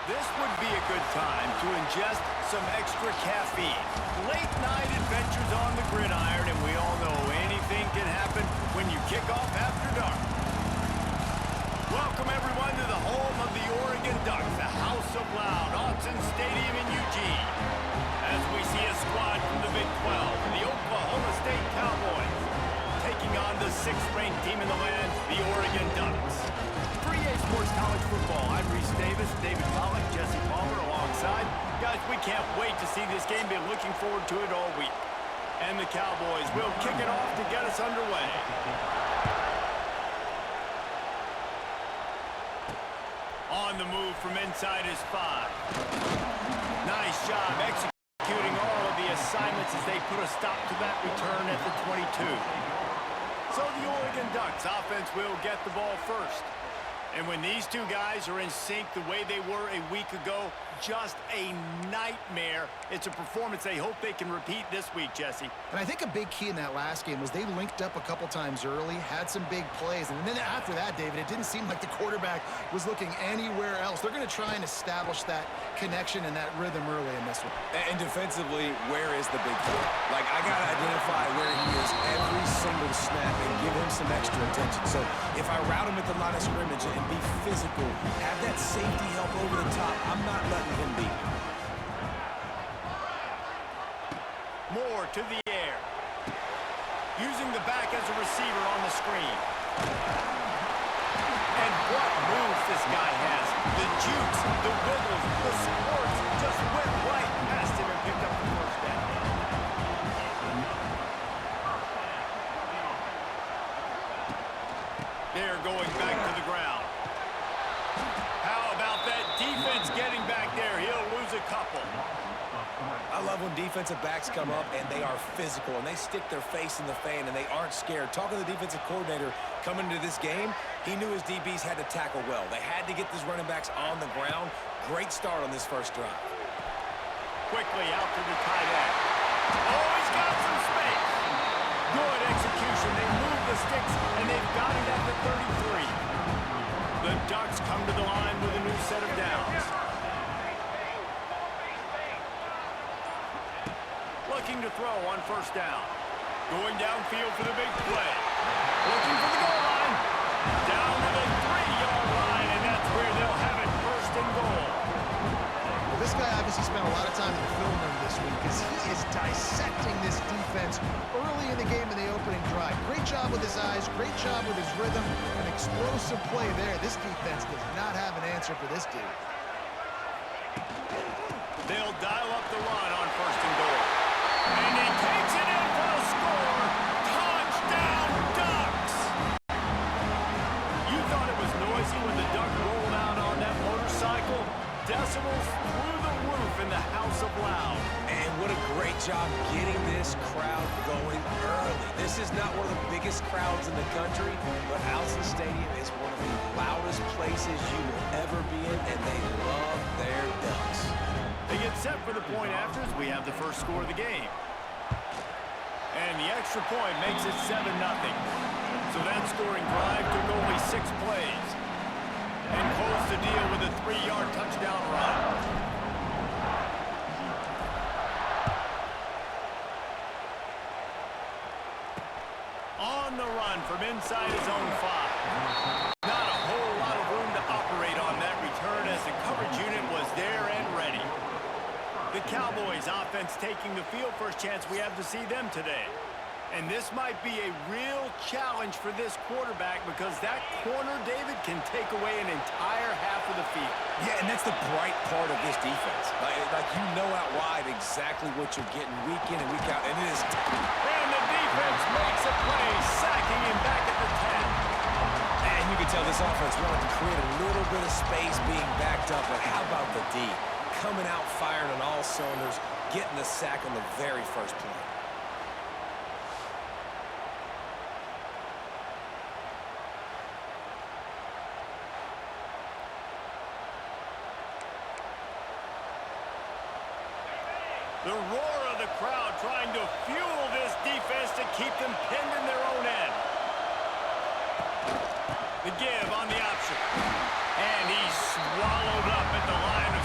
This would be a good time to ingest some extra caffeine. Late night adventures on the gridiron, and we all know anything can happen when you kick off after dark. Welcome everyone to the home of the Oregon Ducks, the House of Loud, Autzen Stadium in Eugene. As we see a squad from the Big 12, the Oklahoma State Cowboys, taking on the 6th-ranked team in the land, the Oregon Ducks. For EA Sports College Football, I'm Reese Davis, David Pollack, Jesse Palmer alongside. Guys, we can't wait to see this game. Been looking forward to it all week. And the Cowboys will kick it off to get us underway. On the move from inside his 5. Nice job executing all of the assignments as they put a stop to that return at the 22. So the Oregon Ducks offense will get the ball first. And when these two guys are in sync the way they were a week ago, just a nightmare. It's a performance they hope they can repeat this week, Jesse. And I think a big key in that last game was they linked up a couple times early, had some big plays, and then after that, David, it didn't seem like the quarterback was looking anywhere else. They're going to try and establish that connection and that rhythm early in this one. And defensively, where is the big threat? Like, I got to identify where he is every single snap and give him some extra attention. So if I route him at the line of scrimmage and be physical, have that safety help over the top, I'm not letting him beat me. Moore to the air. Using the back as a receiver on the screen. And what moves this guy has. The jukes, the wiggles, the sports just went right past him and picked up the first down. They're going back to the ground. How about that defense getting back there? He'll lose a couple. I love when defensive backs come up and they are physical and they stick their face in the fan and they aren't scared. Talking to the defensive coordinator coming into this game, he knew his DBs had to tackle well. They had to get these running backs on the ground. Great start on this first drive. Quickly out to the tight end. Oh, he's got some space. Good execution. They move the sticks and they've got it at the 33. The Ducks come to the line with a new set of downs. Looking to throw on first down. Going downfield for the big play. Looking for the goal line. Down to the 3-yard line, and that's where they'll have it, first and goal. Well, this guy obviously spent a lot of time in the film room this week because he is dissecting this defense early in the game in the opening drive. Great job with his eyes, great job with his rhythm, an explosive play there. This defense does not have an answer for this dude. They'll dial up the run on first and goal. And he takes it in for the score. Touchdown, Ducks! You thought it was noisy when the Duck rolled out on that motorcycle? Decibels through the roof in the House of Loud. And what a great job getting this crowd going early. This is not one of the biggest crowds in the country, but Autzen Stadium is one of the loudest places you will ever be in, and they love their Ducks. They get set for the point after as we have the first score of the game. And the extra point makes it 7-0. So that scoring drive took only 6 plays. And closed the deal with a 3-yard touchdown run. On the run from inside his own 5. Not a whole lot of room to operate on that return as the coverage unit was there and ready. The Cowboys offense taking the field, first chance we have to see them today. And this might be a real challenge for this quarterback because that corner, David, can take away an entire half of the field. Yeah, and that's the bright part of this defense. Like you know out wide exactly what you're getting week in and week out, and it is. And the defense makes a play, sacking him back at the 10. And you can tell this offense wanted to create a little bit of space being backed up, but how about the D? Coming out firing on all cylinders, getting the sack on the very first play. The roar of the crowd trying to fuel this defense to keep them pinned in their own end. The give on the option. And he's swallowed up at the line of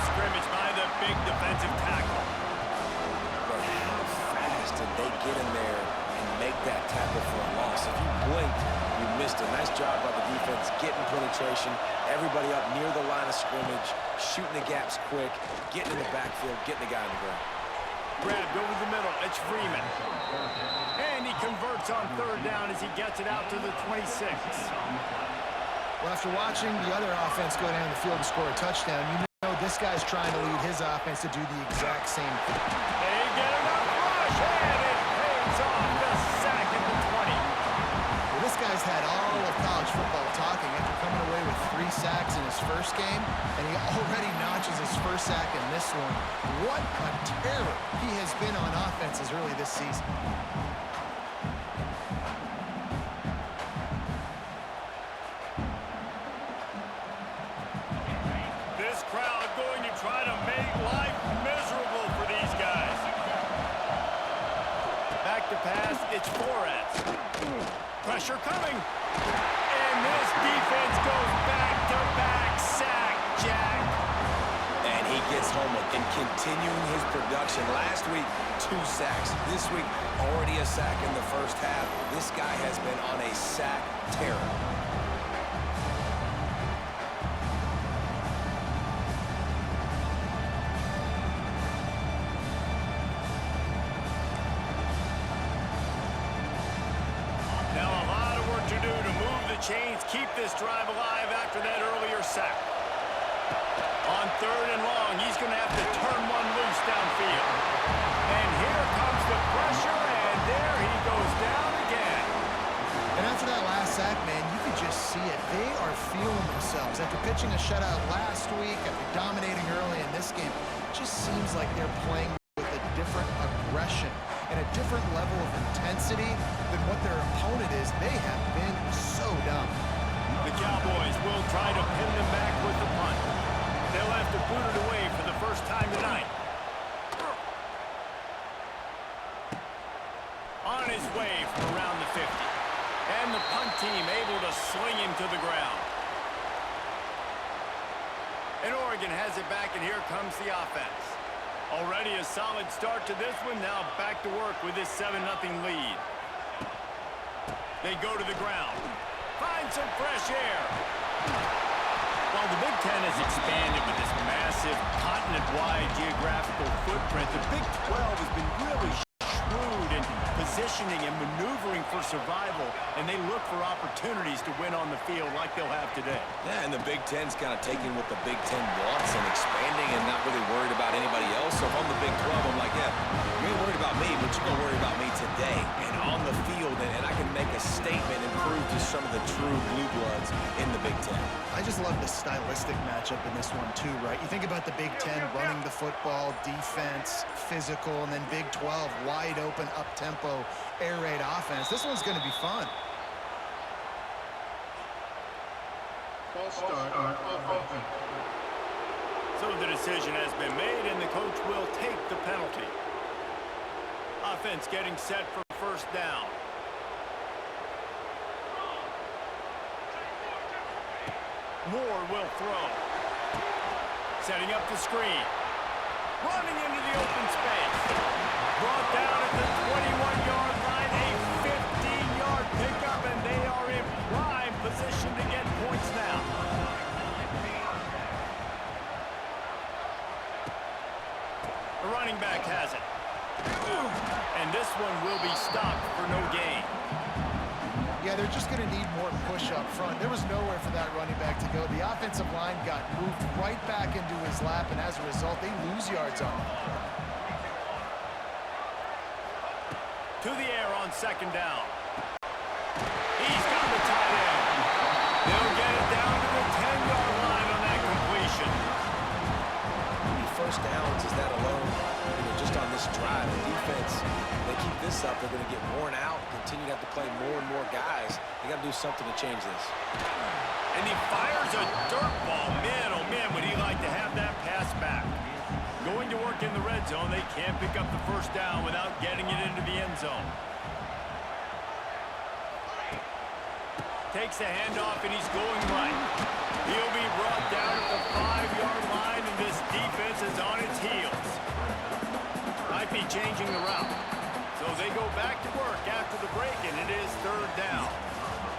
penetration. Everybody up near the line of scrimmage, shooting the gaps quick, getting in the backfield, getting the guy on the ground. Grabbed over the middle. It's Freeman. And he converts on third down as he gets it out to the 26. Well, after watching the other offense go down the field and score a touchdown, you know this guy's trying to lead his offense to do the exact same thing. They get enough rush, and it pays off the sack at the 20. Well, this guy's had all of college football talking after coming away with 3 sacks in his first game, and he already notches his first sack in this one. What a terror he has been on offense as early this season. This crowd going to try to make life miserable for these guys. Back to pass, it's Flores. Pressure coming. And this defense goes back-to-back sack, Jack. And he gets home and continuing his production. Last week, 2 sacks. This week, already a sack in the first half. This guy has been on a sack terror. Now a lot of work to do to move the chains, keep this drive alive after that earlier sack. On third and long, he's going to have to turn one loose downfield. And here comes the pressure, and there he goes down again. And after that last sack, man, you could just see it. They are feeling themselves. After pitching a shutout last week, after dominating early in this game, it just seems like they're playing with a different aggression and a different level of intensity than what their opponent is. They have been so dumb. The Cowboys will try to pin them back with the punt. They'll have to boot it away for the first time tonight. On his way from around the 50. And the punt team able to sling him to the ground. And Oregon has it back, and here comes the offense. Already a solid start to this one. Now back to work with this 7-0 lead. They go to the ground. Find some fresh air. While the Big Ten has expanded with this massive continent-wide geographical footprint, the Big 12 has been really shrewd in positioning and maneuvering for survival, and they look for opportunities to win on the field like they'll have today. Yeah, and the Big Ten's kind of taking what the Big Ten wants and expanding and not really worried about anybody else. So if I'm the Big 12, I'm like, yeah, you ain't worried about me, but you're going to worry about me today and on the field, and I can make a statement and prove to some of the true blue bloods in the Big Ten. I just love the stylistic matchup in this one too, right? You think about the Big Ten running the football, defense, physical, and then Big 12 wide open, up-tempo, air raid offense. This one's going to be fun. So the decision has been made, and the coach will take the penalty. Offense getting set for first down. Moore will throw. Setting up the screen. Running into the open space. Brought down at the 21-yard line. A 15-yard pickup, and they are in prime position to get points now. The running back has it. And this one will be stopped for no gain. Yeah, they're just going to need more push up front. There was nowhere for that running back to go. The offensive line got moved right back into his lap, and as a result, they lose yards on him. To the air on second down. He's got the tight end. They'll get it down to the 10-yard line on that completion. First downs is that alone, just on this drive. The defense, they keep this up, they're going to get worn out, continue to have to play more and more guys. They got to do something to change this. And he fires a dirt ball. Man, oh man, would he like to have that pass back. Going to work in the red zone. They can't pick up the first down without getting it into the end zone. Takes a handoff, and he's going right. He'll be brought down at the 5-yard line, and this defense is on its heels. Might be changing the route. So they go back to work after the break, and it is third down.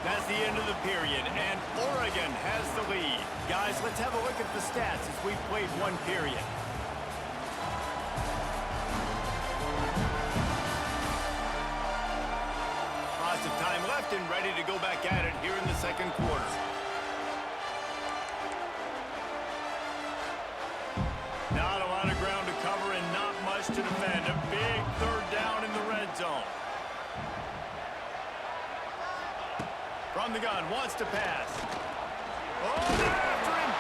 That's the end of the period, and Oregon has the lead. Guys, let's have a look at the stats as we've played one period. Lots of time left and ready to go back at it here in the second quarter. Not a lot of ground to cover and not much to defend. A big third down in the red zone. From the gun, wants to pass. Oh, they're after him!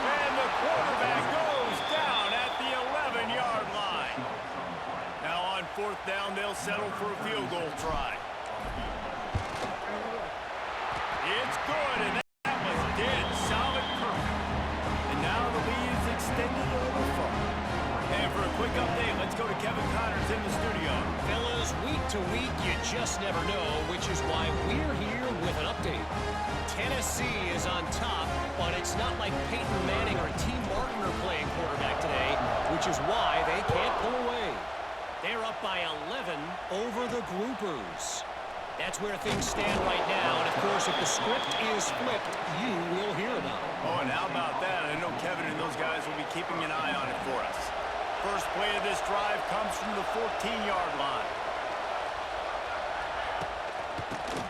And the quarterback goes down at the 11-yard line. Now on fourth down, they'll settle for a field goal try. It's good, and that was dead solid perfect. And now the lead is extended a little further. And for a quick update, let's go to Kevin Connors in the studio. Fellas, week to week, you just never know, which is why we're here with an update. Tennessee is on top, but it's not like Peyton Manning or T. Martin are playing quarterback today, which is why they can't pull away. They're up by 11 over the Groupers. That's where things stand right now, and of course, if the script is flipped, you will hear about it. Oh, and how about that? I know Kevin and those guys will be keeping an eye on it for us. First play of this drive comes from the 14-yard line.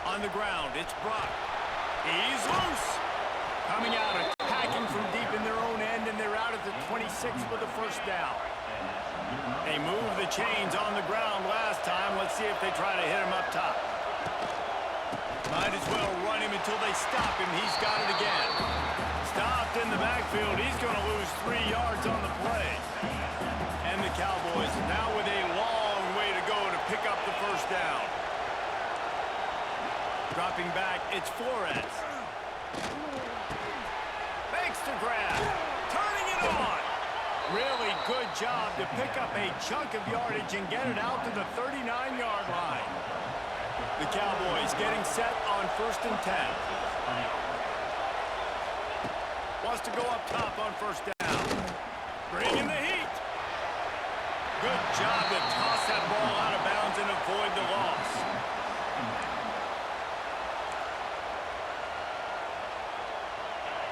On the ground, it's Brock. He's loose. Coming out, attacking from deep in their own end, and they're out at the 26 with a first down. They moved the chains on the ground last time. Let's see if they try to hit him up top. Might as well run him until they stop him. He's got it again. Stopped in the backfield. He's going to lose 3 yards on the play. And the Cowboys now with a long way to go to pick up the first down. Dropping back, it's Flores. Makes the grab. Turning it on. Really good job to pick up a chunk of yardage and get it out to the 39-yard line. The Cowboys getting set on 1st and 10. Wants to go up top on first down. Bringing the heat. Good job to toss that ball out of bounds and avoid the loss.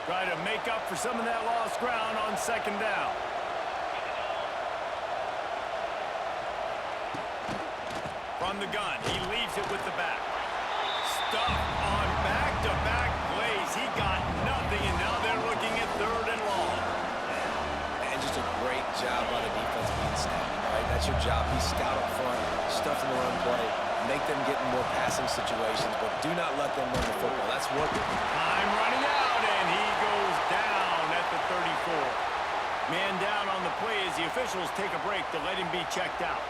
Try to make up for some of that lost ground on second down. From the gun, he leaves it with the back. Stuffed on back-to-back plays. He got nothing, and now they're looking at 3rd and long. And just a great job by the defensive end snap. Right? That's your job. Be scout up front, stuff in the run play, make them get in more passing situations, but do not let them run the football. That's what... Time running out, and he goes down at the 34. Man down on the play as the officials take a break to let him be checked out.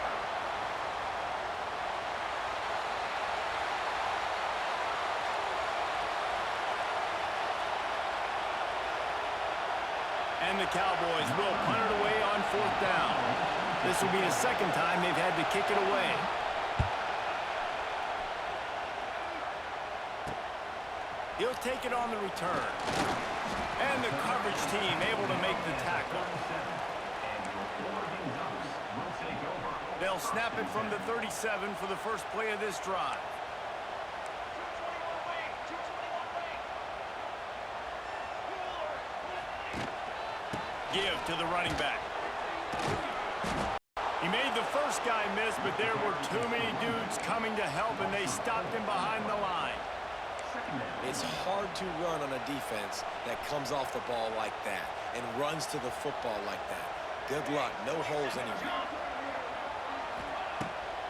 And the Cowboys will punt it away on 4th down. This will be the second time they've had to kick it away. He'll take it on the return. And the coverage team able to make the tackle. They'll snap it from the 37 for the first play of this drive. Give to the running back. He made the first guy miss, but there were too many dudes coming to help, and they stopped him behind the line. It's hard to run on a defense that comes off the ball like that and runs to the football like that. Good luck. No holes anywhere.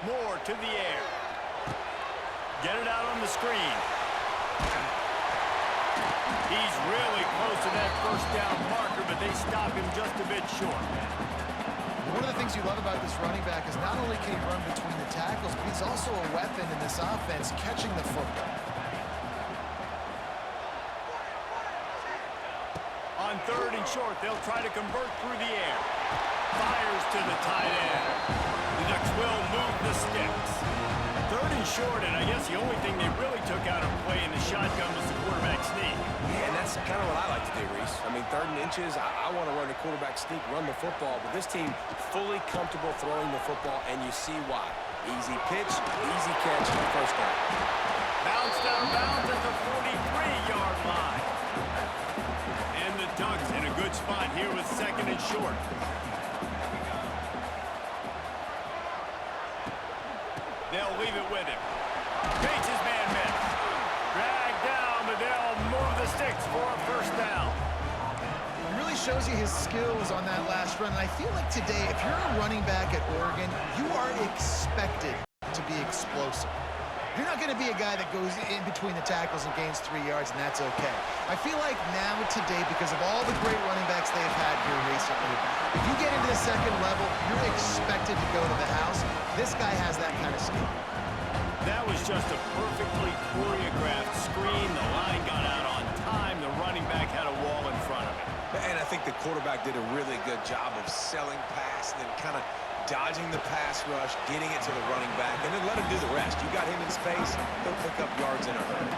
Moore to the air. Get it out on the screen. He's really close to that first down marker, but they stop him just a bit short. One of the things you love about this running back is not only can he run between the tackles, but he's also a weapon in this offense, catching the football. On 3rd and short, they'll try to convert through the air. Fires to the tight end. The Ducks will move the sticks. 3rd and short, and I guess the only thing they really took out of play in the shotgun was the quarterback sneak. Yeah, and that's kind of what I like to do, Reese. I mean, 3rd and inches, I want to run the quarterback sneak, run the football, but this team fully comfortable throwing the football, and you see why. Easy pitch, easy catch, first down. Bounced out of bounds at the 43-yard line. And the Ducks in a good spot here with second and short. They'll leave it with him. Bates his man miss. Dragged down, but they'll move the sticks for a first down. It really shows you his skills on that last run. And I feel like today, if you're a running back at Oregon, you are expected to be explosive. You're not going to be a guy that goes in between the tackles and gains 3 yards, and that's okay. I feel like now today, because of all the great running backs they've had here recently, if you get into the second level, you're expected to go to the house. This guy has that kind of skill. That was just a perfectly choreographed screen. The line got out on time. The running back had a wall in front of him. And I think the quarterback did a really good job of selling pass and then kind of dodging the pass rush, getting it to the running back, and then let him do the rest. You got him in space, he'll pick up yards in a hurry.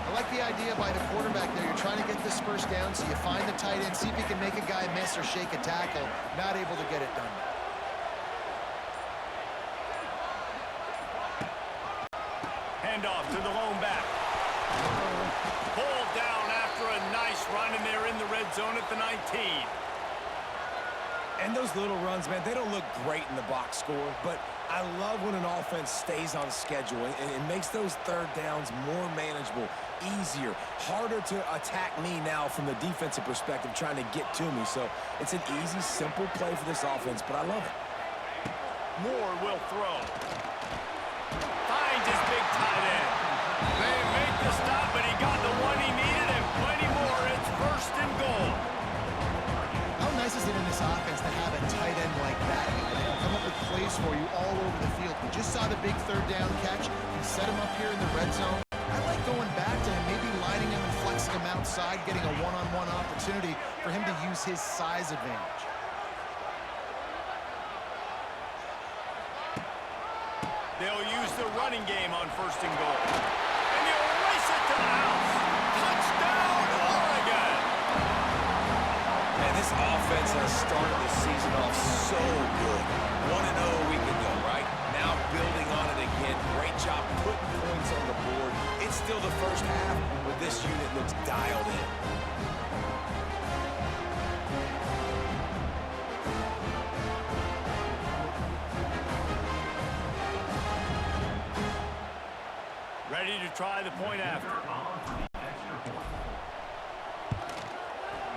I like the idea by the quarterback there. You're trying to get this first down, so you find the tight end, see if you can make a guy miss or shake a tackle. Not able to get it done. Handoff to the lone back. Pulled down after a nice run, and they're in the red zone at the 19. And those little runs, man, they don't look great in the box score, but I love when an offense stays on schedule and it makes those third downs more manageable, easier, harder to attack me now from the defensive perspective trying to get to me. So it's an easy, simple play for this offense, but I love it. Moore will throw. Finds his big tight end. They make the stop, but he got the one he needed and plenty more. It's first and goal. How nice is it in this offense to have a tight end like that? They can come up with plays for you all over the field. We just saw the big third down catch. You set him up here in the red zone. I like going back to him, maybe lining him and flexing him outside, getting a one-on-one opportunity for him to use his size advantage. They'll use the running game on first and goal. And he'll race it to the house. Touchdown, Oregon! Man, this offense has started the season off so good. 1-0 a week ago, right? Now building on it again. Great job putting points on the board. It's still the first half, but this unit looks dialed in. Ready to try the point after.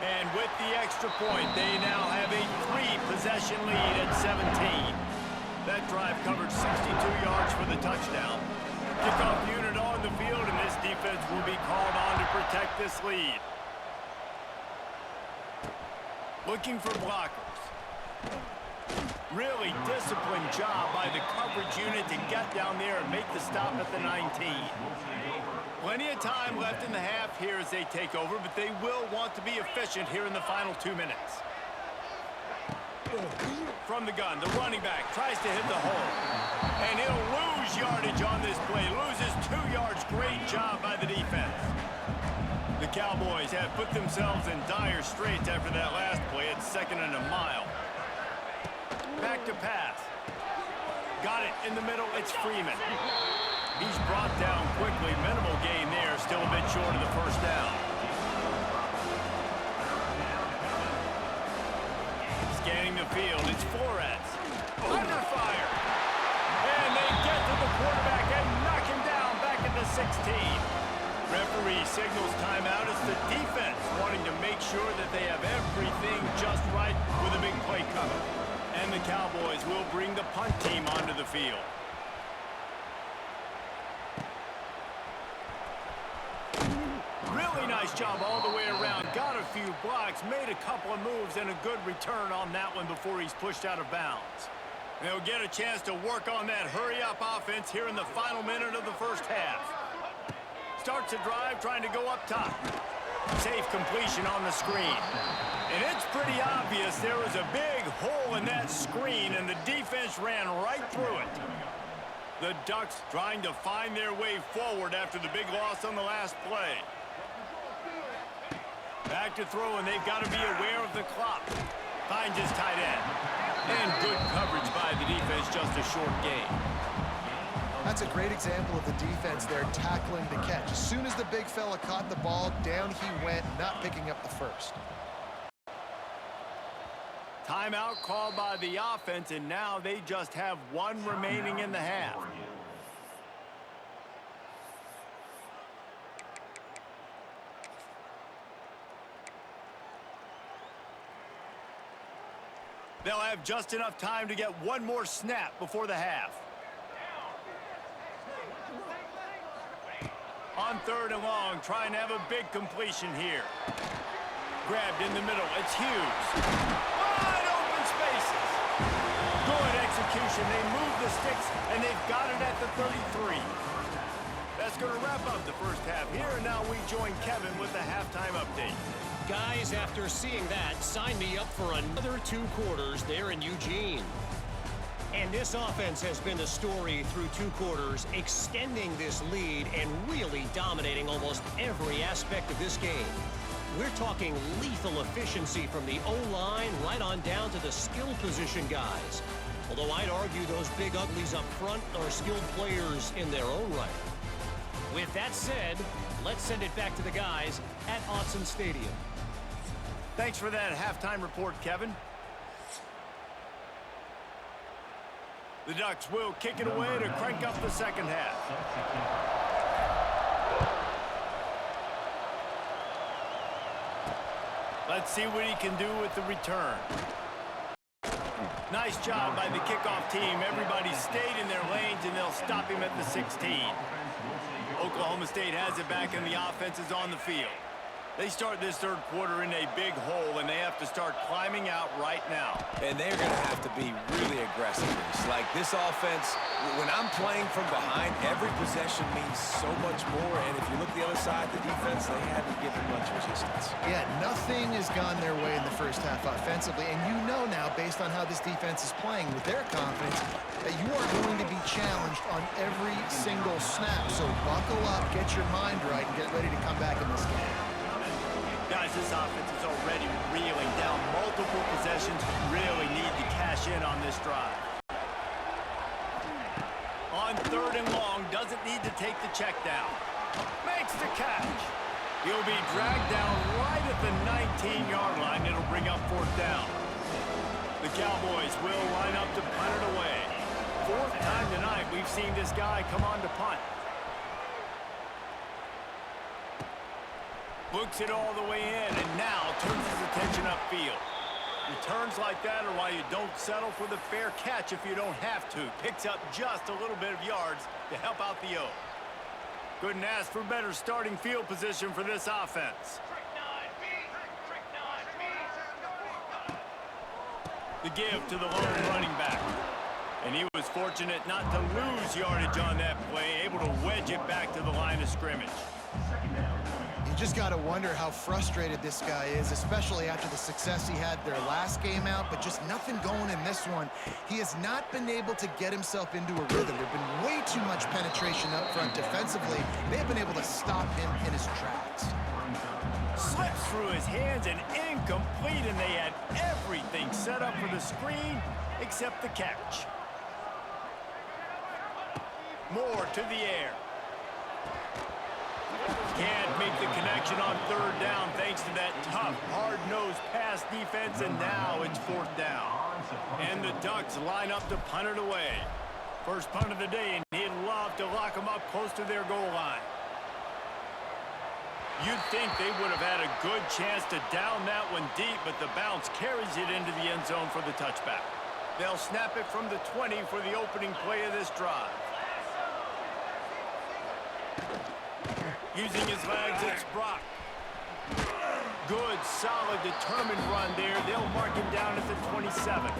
And with the extra point, they now have a 3-possession lead at 17. That drive covered 62 yards for the touchdown. Kickoff unit on the field, and this defense will be called on to protect this lead. Looking for blockers. Really disciplined job by the coverage unit to get down there and make the stop at the 19. Plenty of time left in the half here as they take over, but they will want to be efficient here in the final 2 minutes. From the gun, the running back tries to hit the hole. And he'll lose yardage on this play. Loses 2 yards. Great job by the defense. The Cowboys have put themselves in dire straits after that last play. It's 2nd and a mile. Back to pass. Got it in the middle. It's Freeman. He's brought down quickly. Minimal gain there. Still a bit short of the first down. Scanning the field. It's Flores. Under fire. And they get to the quarterback and knock him down back at the 16. Referee signals timeout as the defense wanting to make sure that they have everything just right with a big play coming. And the Cowboys will bring the punt team onto the field. Really nice job all the way around. Got a few blocks, made a couple of moves, and a good return on that one before he's pushed out of bounds. They'll get a chance to work on that hurry-up offense here in the final minute of the first half. Starts a drive trying to go up top. Safe completion on the screen. And it's pretty obvious there was a big hole in that screen, and the defense ran right through it. The Ducks trying to find their way forward after the big loss on the last play. Back to throw, and they've got to be aware of the clock. Finds his tight end. And good coverage by the defense, just a short gain. That's a great example of the defense there tackling the catch. As soon as the big fella caught the ball, down he went, not picking up the first. Timeout called by the offense, and now they just have one remaining in the half. They'll have just enough time to get one more snap before the half. On 3rd and long, trying to have a big completion here. Grabbed in the middle. It's Hughes. Wide open spaces. Good execution. They move the sticks, and they've got it at the 33. That's going to wrap up the first half here, and now we join Kevin with the halftime update. Guys, after seeing that, sign me up for another 2 quarters there in Eugene. And this offense has been the story through 2 quarters, extending this lead and really dominating almost every aspect of this game. We're talking lethal efficiency from the O-line right on down to the skill position guys. Although I'd argue those big uglies up front are skilled players in their own right. With that said, let's send it back to the guys at Autzen Stadium. Thanks for that halftime report, Kevin. The Ducks will kick it away to crank up the second half. Let's see what he can do with the return. Nice job by the kickoff team. Everybody stayed in their lanes, and they'll stop him at the 16. Oklahoma State has it back, and the offense is on the field. They start this 3rd quarter in a big hole, and they have to start climbing out right now. And they're going to have to be really aggressive. Like this offense, when I'm playing from behind, every possession means so much more. And if you look the other side, the defense, they haven't given much resistance. Yeah, nothing has gone their way in the first half offensively. And you know now, based on how this defense is playing with their confidence, that you are going to be challenged on every single snap. So buckle up, get your mind right, and get ready to come back in this game. Guys, this offense is already reeling down multiple possessions. Really need to cash in on this drive. On 3rd and long, doesn't need to take the check down. Makes the catch. He'll be dragged down right at the 19-yard line. It'll bring up 4th down. The Cowboys will line up to punt it away. 4th time tonight we've seen this guy come on to punt. Books it all the way in, and now turns his attention upfield. Returns like that are why you don't settle for the fair catch if you don't have to. Picks up just a little bit of yards to help out the O. Couldn't ask for better starting field position for this offense. The give to the lone running back. And he was fortunate not to lose yardage on that play, able to wedge it back to the line of scrimmage. You just got to wonder how frustrated this guy is, especially after the success he had their last game out, but just nothing going in this one. He has not been able to get himself into a rhythm. There's been way too much penetration up front defensively. They've been able to stop him in his tracks. Slips through his hands and incomplete, and they had everything set up for the screen except the catch. Moore to the air. Can't make the connection on 3rd down thanks to that tough, hard-nosed pass defense, and now it's 4th down. And the Ducks line up to punt it away. First punt of the day, and he'd love to lock them up close to their goal line. You'd think they would have had a good chance to down that one deep, but the bounce carries it into the end zone for the touchback. They'll snap it from the 20 for the opening play of this drive. Using his legs, it's Brock. Good, solid, determined run there. They'll mark him down at the 27.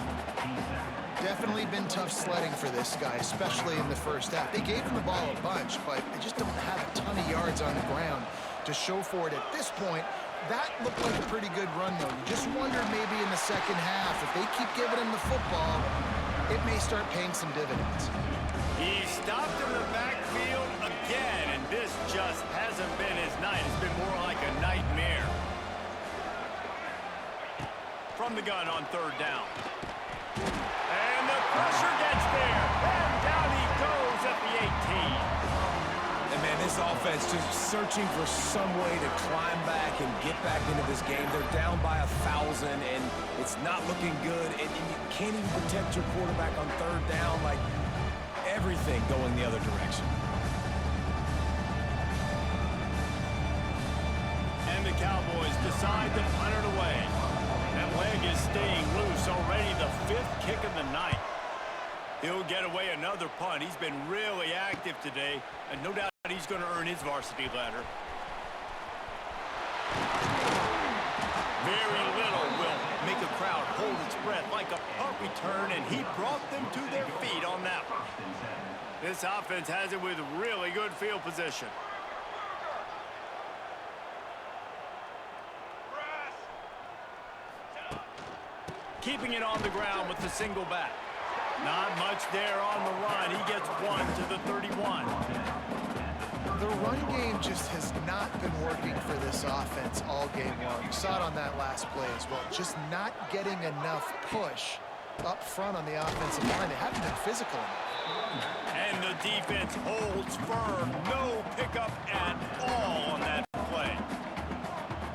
Definitely been tough sledding for this guy, especially in the first half. They gave him the ball a bunch, but they just don't have a ton of yards on the ground to show for it at this point. That looked like a pretty good run, though. You just wonder maybe in the second half, if they keep giving him the football, it may start paying some dividends. He stopped in the backfield again, and this just hasn't been his night. It's been more like a nightmare. From the gun on 3rd down. And the pressure gets there. And down he goes at the defense just searching for some way to climb back and get back into this game. They're down by 1,000, and it's not looking good. And you can't even protect your quarterback on third down. Like, everything going the other direction. And the Cowboys decide to punt it away. That leg is staying loose already, the 5th kick of the night. He'll get away another punt. He's been really active today, and no doubt he's going to earn his varsity ladder. Very little will make a crowd hold its breath like a punt return, and he brought them to their feet on that one. This offense has it with really good field position. Keeping it on the ground with the single back. Not much there on the run. He gets 1 to the 31. The run game just has not been working for this offense all game long. You saw it on that last play as well. Just not getting enough push up front on the offensive line. They haven't been physical enough. And the defense holds firm. No pickup at all on that play.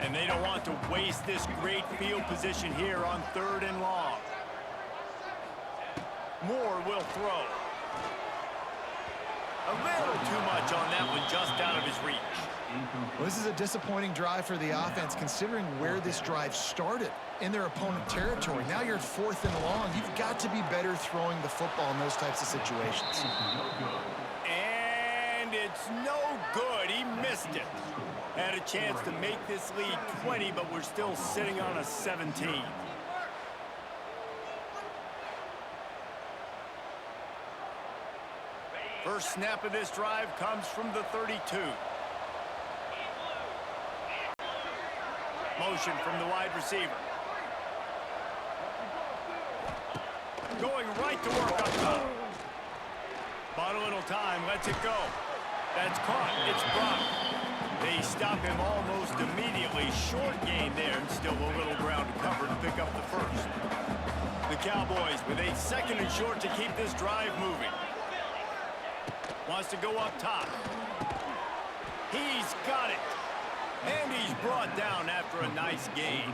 And they don't want to waste this great field position here on 3rd and long. Moore will throw. A little too much on that one, just out of his reach. Well, this is a disappointing drive for the offense, considering where this drive started in their opponent territory. Now you're at 4th and long. You've got to be better throwing the football in those types of situations. And it's no good. He missed it. Had a chance to make this lead 20, but we're still sitting on a 17. First snap of this drive comes from the 32. Motion from the wide receiver. Going right to work up top. Bought a little time, lets it go. That's caught, it's blocked. They stop him almost immediately. Short gain there, and still a little ground to cover to pick up the first. The Cowboys with a 2nd and short to keep this drive moving. Wants to go up top. He's got it. And he's brought down after a nice gain.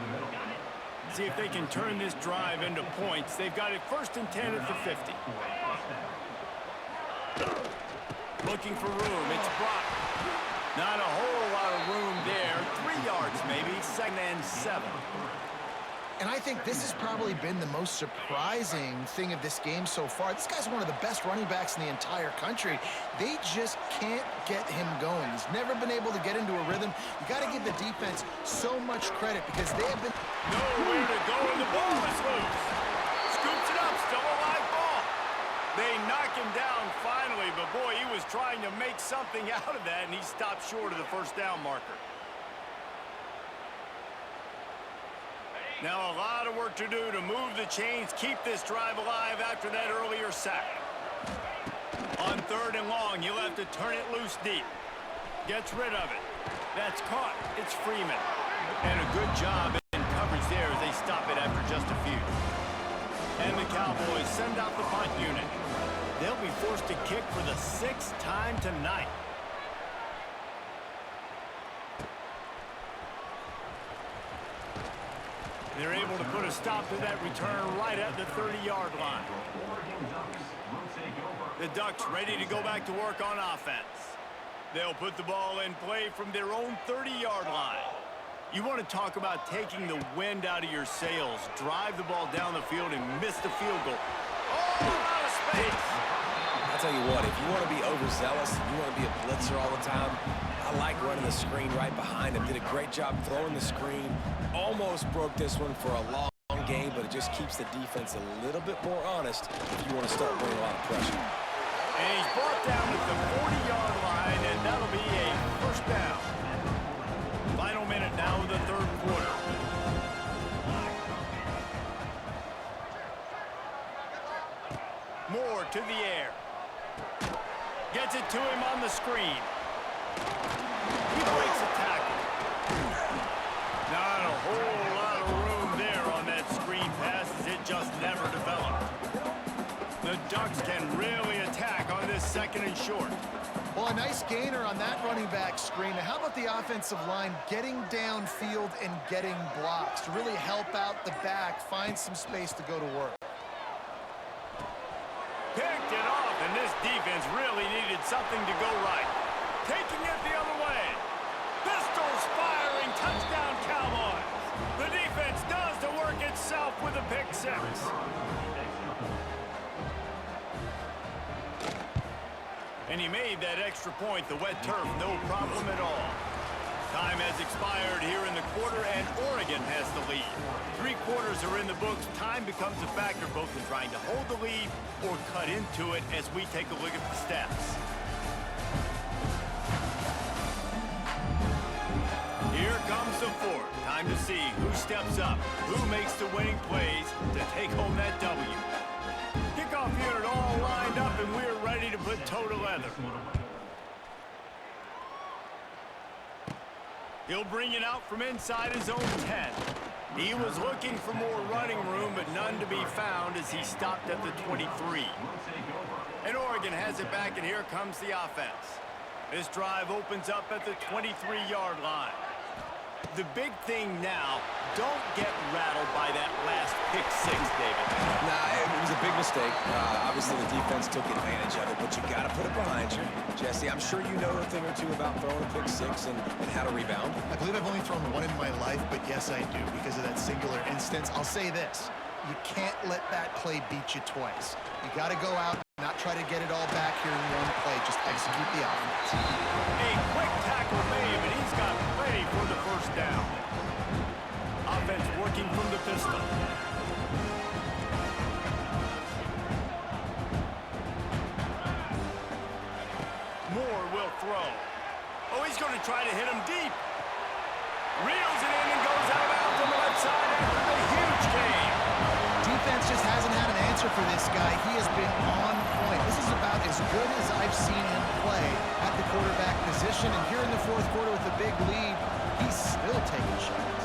See if they can turn this drive into points. They've got it 1st and 10 at the 50. Looking for room. It's blocked. Not a whole lot of room there. 3 yards maybe. 2nd and 7. And I think this has probably been the most surprising thing of this game so far. This guy's one of the best running backs in the entire country. They just can't get him going. He's never been able to get into a rhythm. You got to give the defense so much credit because they have been... Nowhere to go, and the ball is loose. Scoops it up, still a live ball. They knock him down finally, but boy, he was trying to make something out of that, and he stopped short of the 1st down marker. Now a lot of work to do to move the chains, keep this drive alive after that earlier sack. On 3rd and long, you'll have to turn it loose deep. Gets rid of it. That's caught. It's Freeman. And a good job in coverage there as they stop it after just a few. And the Cowboys send out the punt unit. They'll be forced to kick for the 6th time tonight. They're able to put a stop to that return right at the 30-yard line. The Ducks ready to go back to work on offense. They'll put the ball in play from their own 30-yard line. You want to talk about taking the wind out of your sails. Drive the ball down the field and miss the field goal. Oh, out of space. I'll tell you what, if you want to be overzealous, you want to be a blitzer all the time, I like running the screen right behind him. Did a great job throwing the screen. Almost broke this one for a long game, but it just keeps the defense a little bit more honest if you want to start putting a lot of pressure. And he's brought down at the 40-yard line, and that'll be a 1st down. Final minute now of the 3rd quarter. Moore to the air. Gets it to him on the screen. He breaks a tackle. Not a whole lot of room there on that screen pass as it just never developed. The Ducks can really attack on this 2nd and short. Well, a nice gainer on that running back screen. Now, how about the offensive line getting downfield and getting blocks to really help out the back, find some space to go to work? Picked it off, and this defense really needed something to go right. Taking it the other way. Pistols firing, touchdown Cowboys. The defense does the work itself with a pick six. And he made that extra point, the wet turf, no problem at all. Time has expired here in the quarter, and Oregon has the lead. 3 quarters are in the books. Time becomes a factor both in trying to hold the lead or cut into it as we take a look at the stats. Here comes the fourth. Time to see who steps up, who makes the winning plays to take home that W. Kickoff unit all lined up, and we're ready to put toe to leather. He'll bring it out from inside his own 10. He was looking for more running room, but none to be found as he stopped at the 23. And Oregon has it back, and here comes the offense. This drive opens up at the 23-yard line. The big thing now, don't get rattled by that last pick six, David. Nah, it was a big mistake. Obviously, the defense took advantage of it, but you got to put it behind you. Jesse, I'm sure you know a thing or two about throwing a pick six and how to rebound. I believe I've only thrown one in my life, but yes, I do, because of that singular instance. I'll say this. You can't let that play beat you twice. You got to go out and not try to get it all back here in one play. Just execute the offense. A quick tackle made, but he's got plenty for the first down. Offense working from the pistol. Moore will throw. Oh, he's going to try to hit him deep. Reels it in and goes out of bounds on the left side after the huge game. Defense just hasn't had an answer for this guy. He has been on point. This is about as good as I've seen him play at the quarterback position. And here in the fourth quarter with a big lead, he's still taking shots.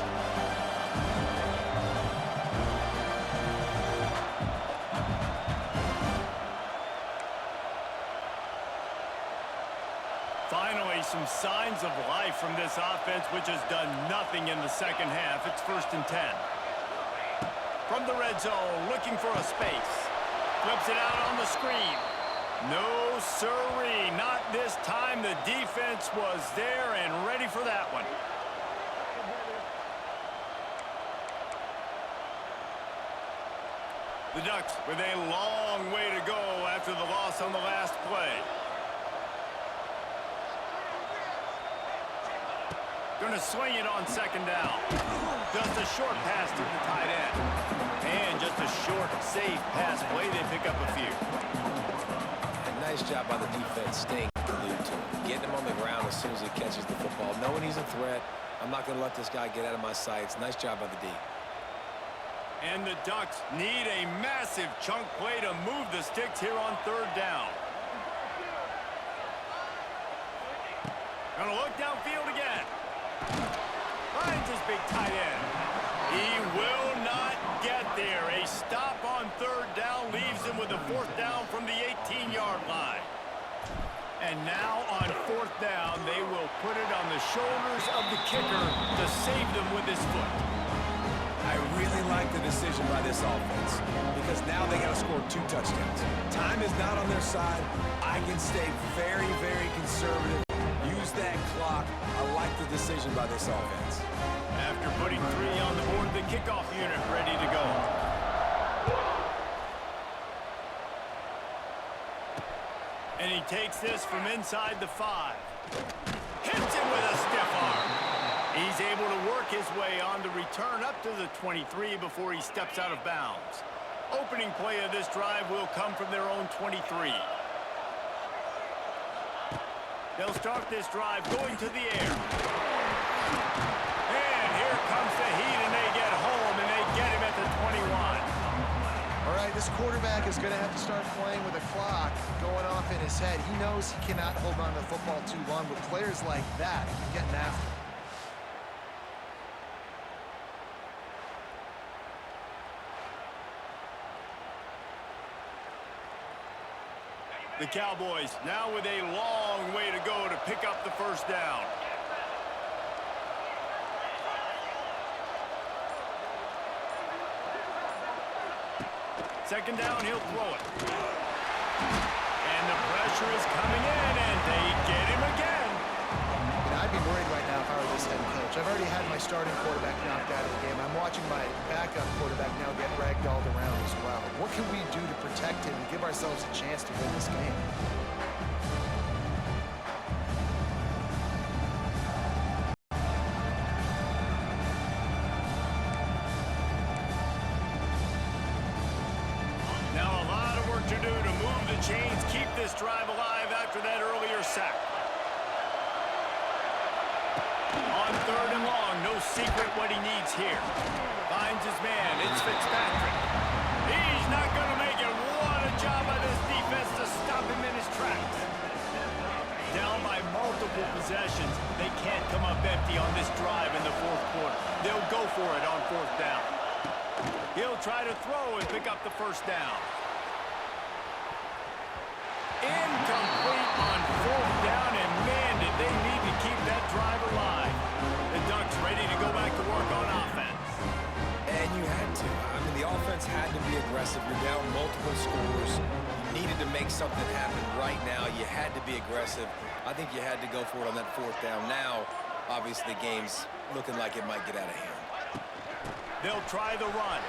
Finally, some signs of life from this offense, which has done nothing in the second half. It's 1st and 10. From the red zone, looking for a space. Flips it out on the screen. No sirree, not this time. The defense was there and ready for that one. The Ducks with a long way to go after the loss on the last play. Going to swing it on 2nd down. Just a short pass to the tight end. And just a short, safe pass play. They pick up a few. Nice job by the defense staying glued to him. Getting him on the ground as soon as he catches the football. Knowing he's a threat. I'm not going to let this guy get out of my sights. Nice job by the D. And the Ducks need a massive chunk play to move the sticks here on 3rd down. Going to look downfield again. Finds his big tight end. He will not get there. A stop on 3rd down leaves him with a 4th down from the 18-yard line. And now on 4th down, they will put it on the shoulders of the kicker to save them with his foot. I really like the decision by this offense because now they got to score 2 touchdowns. Time is not on their side. I can stay very, very conservative. Use that clock. I like the decision by this offense. After putting 3 on the board, the kickoff unit ready to go. And he takes this from inside the 5. Hits him with a stiff arm. He's able to work his way on the return up to the 23 before he steps out of bounds. Opening play of this drive will come from their own 23. They'll start this drive going to the air. And here comes the heat, and they get home, and they get him at the 21. All right, this quarterback is going to have to start playing with a clock going off in his head. He knows he cannot hold on to the football too long, but players like that are getting after him. The Cowboys now with a long way to go to pick up the first down. Second down, he'll throw it. And the pressure is coming in, and they get him again. I'd be worried right now if I were this head coach. I've already had my starting quarterback knocked out of the game. I'm watching my backup quarterback now get ragdolled around as well. What can we do to protect him and give ourselves a chance to win this game? Now a lot of work to do to move the chains, keep this drive alive after that earlier sack. On third and long, no secret what he needs here. Finds his man, it's Fitzpatrick. He's not going to make it. What a job by this defense to stop him in his tracks. Down by multiple possessions, they can't come up empty on this drive in the fourth quarter. They'll go for it on fourth down. He'll try to throw and pick up the first down. Incomplete on fourth down, and man, did they need to keep that drive alive. The Ducks ready to go back to work on offense. And you had to. I mean, the offense had to be aggressive. You're down multiple scores. You needed to make something happen right now. You had to be aggressive. I think you had to go for it on that fourth down. Now, obviously, the game's looking like it might get out of hand. They'll try the run.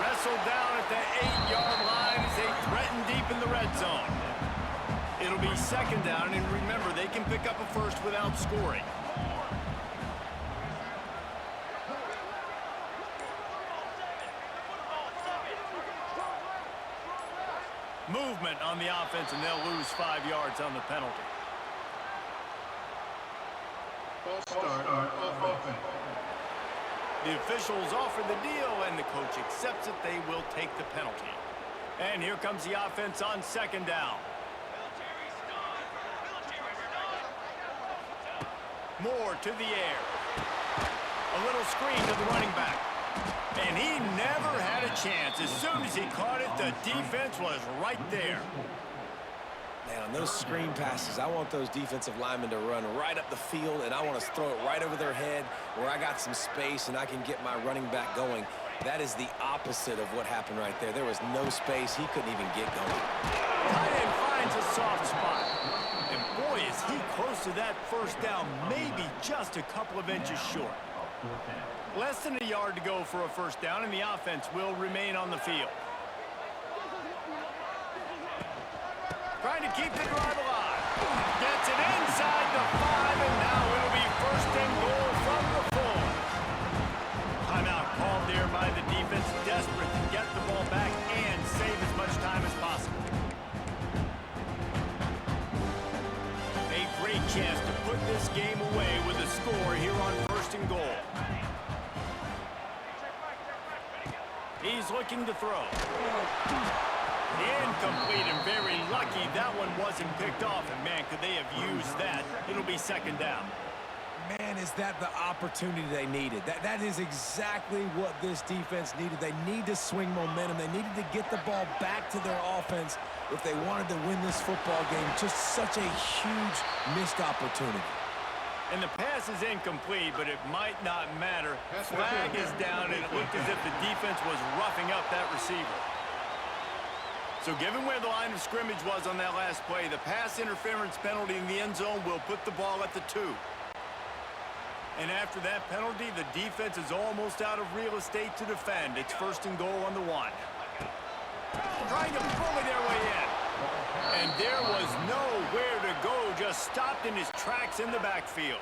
Wrestled down at the 8-yard line as they threaten deep in the red zone. It'll be second down, and remember, they can pick up a first without scoring. Movement on the offense, and they'll lose 5 yards on the penalty. The officials offer the deal, and the coach accepts it. They will take the penalty. And here comes the offense on second down. Moore to the air. A little screen to the running back. And he never had a chance. As soon as he caught it, the defense was right there. Man, on those screen passes, I want those defensive linemen to run right up the field, and I want to throw it right over their head where I got some space and I can get my running back going. That is the opposite of what happened right there. There was no space. He couldn't even get going. Tight end finds a soft spot. And boy, is he close to that first down, maybe just a couple of inches short. Less than a yard to go for a first down, and the offense will remain on the field. Trying to keep the drive alive. Gets it inside the 5, and now it'll be first and goal from the 4. Timeout called there by the defense, desperate to get the ball back and save as much time as possible. A great chance to put this game away with a score here on first and goal. He's looking to throw. Incomplete, and very lucky that one wasn't picked off. And, man, could they have used that? It'll be second down. Man, is that the opportunity they needed. That is exactly what this defense needed. They need to swing momentum. They needed to get the ball back to their offense if they wanted to win this football game. Just such a huge missed opportunity. And the pass is incomplete, but it might not matter. Flag is down, and it looked as if the defense was roughing up that receiver. So given where the line of scrimmage was on that last play, the pass interference penalty in the end zone will put the ball at the 2. And after that penalty, the defense is almost out of real estate to defend. It's first and goal on the 1. Trying to bully their way in. And there was nowhere to go, just stopped in his tracks in the backfield.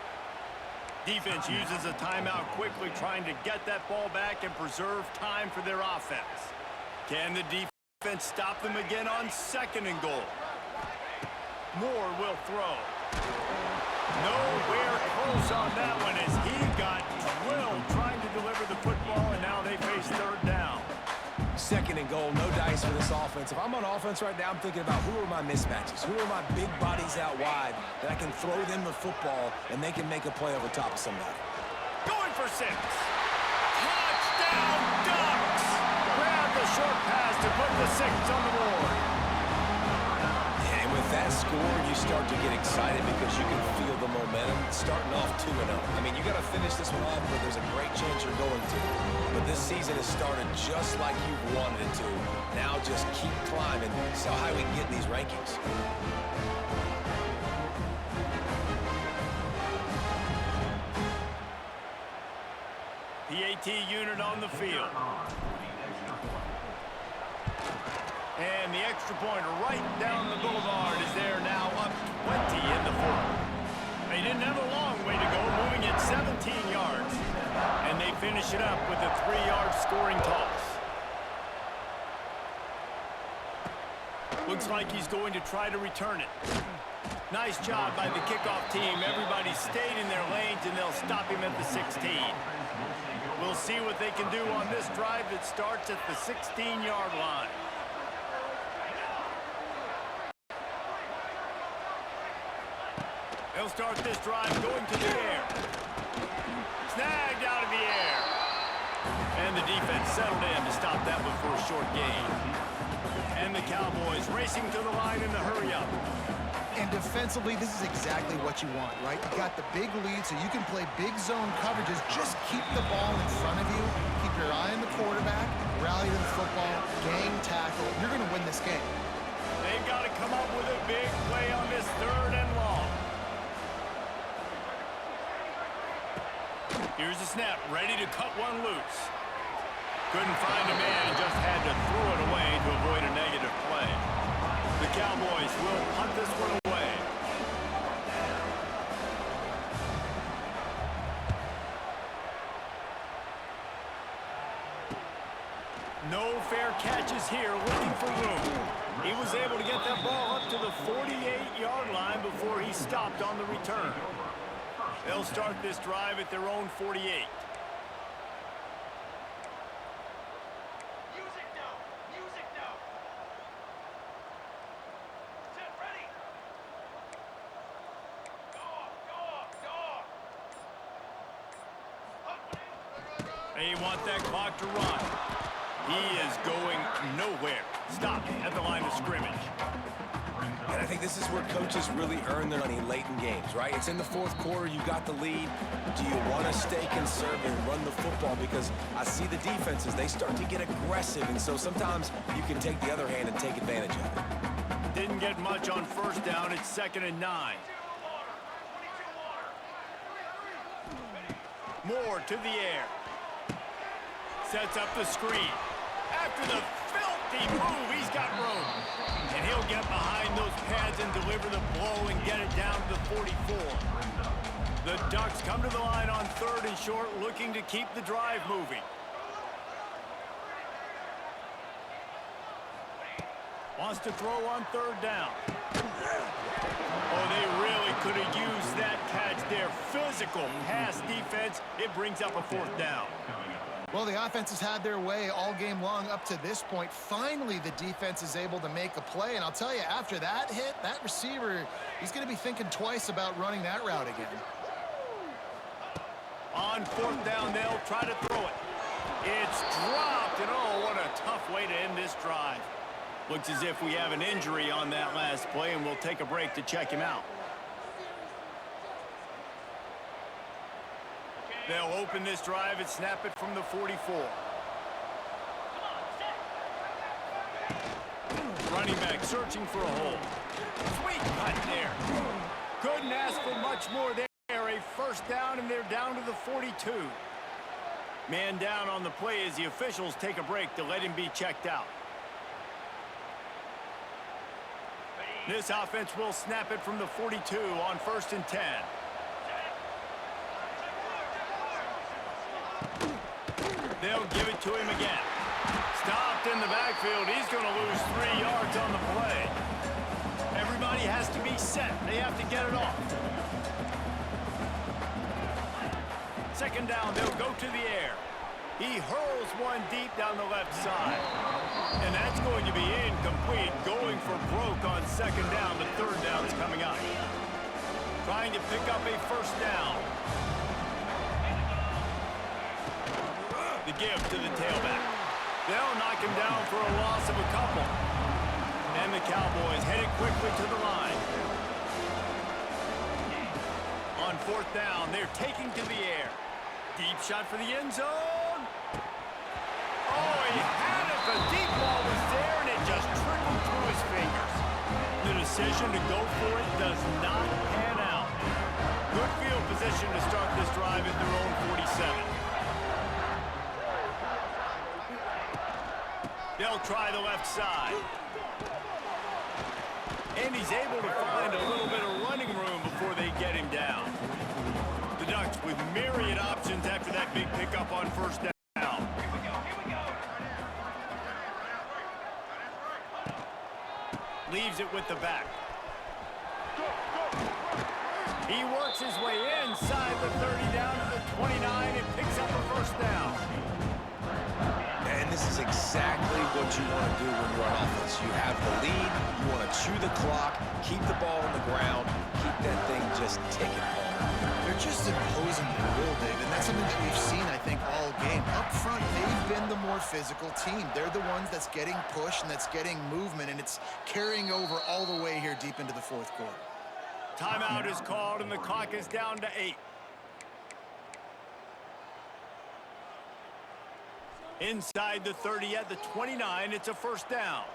Defense uses a timeout quickly, trying to get that ball back and preserve time for their offense. Can the defense stop them again on second and goal? Moore will throw. Nowhere close on that one as he got drilled trying to deliver the football, and now they face third down. Second and goal, no dice for this offense. If I'm on offense right now, I'm thinking about who are my mismatches? Who are my big bodies out wide that I can throw them the football and they can make a play over top of somebody? Going for 6. Touchdown, Ducks! Grab the short pass to put the 6 on the board. And with that score, you start to get excited because you can feel the momentum starting off 2-0. I mean, you got to finish this one off, but there's a great chance you're going to. But this season has started just like you've wanted it to. Now just keep climbing. See how high we can get in these rankings. PAT unit on the field. And the extra pointer right down the boulevard is there now, up 20 in the fourth. They didn't have a long way to go, moving at 17 yards. And they finish it up with a 3-yard scoring toss. Looks like he's going to try to return it. Nice job by the kickoff team. Everybody stayed in their lanes, and they'll stop him at the 16. We'll see what they can do on this drive that starts at the 16-yard line. They'll start this drive going to the air. Snagged out of the air. And the defense settled in to stop that one for a short gain. And the Cowboys racing to the line in the hurry-up. And defensively, this is exactly what you want, right? You got the big lead, so you can play big zone coverages. Just keep the ball in front of you. Keep your eye on the quarterback. Rally to the football. Gang tackle. You're going to win this game. They've got to come up with a big play on this 3rd and long. Here's the snap, ready to cut one loose. Couldn't find a man and just had to throw it away to avoid a negative play. The Cowboys will punt this one away. No fair catches here, looking for room. He was able to get that ball up to the 48-yard line before he stopped on the return. They'll start this drive at their own 48. Music now! Music now! Set, ready! Go! They want that clock to run. He is going nowhere. Stop at the line of scrimmage. And I think this is where coaches really earn their money late in games, right? It's in the 4th quarter. You got the lead. Do you want to stay conservative and run the football? Because I see the defenses, they start to get aggressive. And so sometimes you can take the other hand and take advantage of it. Didn't get much on 1st down. It's 2nd and 9. Moore to the air. Sets up the screen. After the filthy move, he's got room. And he'll get behind those pads and deliver the blow and get it down to the 44. The Ducks come to the line on 3rd and short, looking to keep the drive moving. Wants to throw on 3rd down. Oh, they really could have used that catch there. Physical pass defense. It brings up a 4th down. Well, the offense has had their way all game long up to this point. Finally, the defense is able to make a play. And I'll tell you, after that hit, that receiver, he's going to be thinking twice about running that route again. On 4th down, they'll try to throw it. It's dropped, and oh, what a tough way to end this drive. Looks as if we have an injury on that last play, and we'll take a break to check him out. They'll open this drive and snap it from the 44. Running back searching for a hole. Sweet cut there. Couldn't ask for much more there. A 1st down, and they're down to the 42. Man down on the play as the officials take a break to let him be checked out. This offense will snap it from the 42 on 1st and 10. They'll give it to him again. Stopped in the backfield. He's going to lose 3 yards on the play. Everybody has to be set. They have to get it off. 2nd down, they'll go to the air. He hurls one deep down the left side. And that's going to be incomplete. Going for broke on 2nd down. The 3rd down's coming up. Trying to pick up a 1st down. The give to the tailback. They'll knock knock him down for a loss of a couple. And the Cowboys headed quickly to the line. On fourth down, they're taking to the air. Deep shot for the end zone. Oh, he had it. The deep ball was there, and it just trickled through his fingers. The decision to go for it does not pan out. Good field position to start this drive at their own 47. They'll try the left side. And he's able to find a little bit of running room before they get him down. The Ducks with myriad options after that big pickup on first down. Here we go. Leaves it with the back. He works his way inside the 30 down to the 29 and picks up a first down. And this is exactly what you want to do when you're on offense. You have the lead, you want to chew the clock, keep the ball on the ground, keep that thing just ticking. They're just imposing their will, Dave, and that's something that we've seen, I think, all game. Up front, they've been the more physical team. They're the ones that's getting pushed and that's getting movement, and it's carrying over all the way here deep into the fourth quarter. Timeout is called, and the clock is down to 8. Inside the 30 at the 29, it's a first down.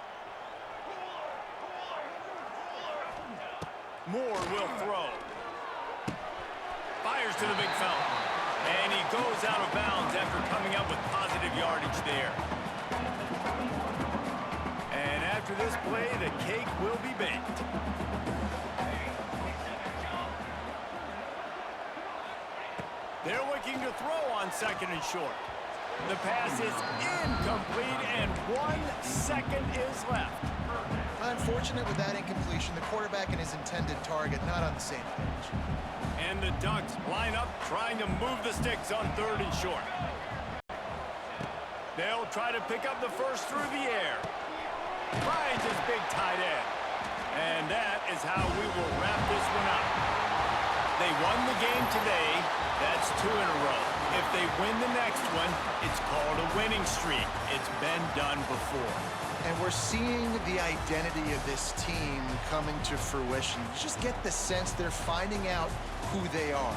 Moore will throw. Fires to the big fella. And he goes out of bounds after coming up with positive yardage there. And after this play, the cake will be baked. They're looking to throw on second and short. The pass is incomplete, and 1 second is left. Unfortunate with that incompletion, the quarterback and his intended target not on the same page. And the Ducks line up trying to move the sticks on third and short. They'll try to pick up the first through the air. Finds his big tight end. And that is how we will wrap this one up. They won the game today. That's 2 in a row. If they win the next one, it's called a winning streak. It's been done before. And we're seeing the identity of this team coming to fruition. You just get the sense they're finding out who they are,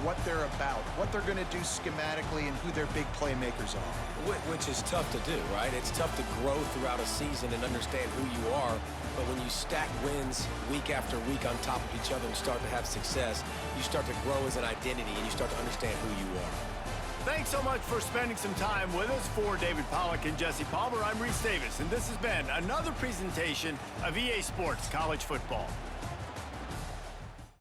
what they're about, what they're going to do schematically, and who their big playmakers are. Which is tough to do, right? It's tough to grow throughout a season and understand who you are. But when you stack wins week after week on top of each other and start to have success, you start to grow as an identity and you start to understand who you are. Thanks so much for spending some time with us. For David Pollack and Jesse Palmer, I'm Reese Davis, and this has been another presentation of EA Sports College Football.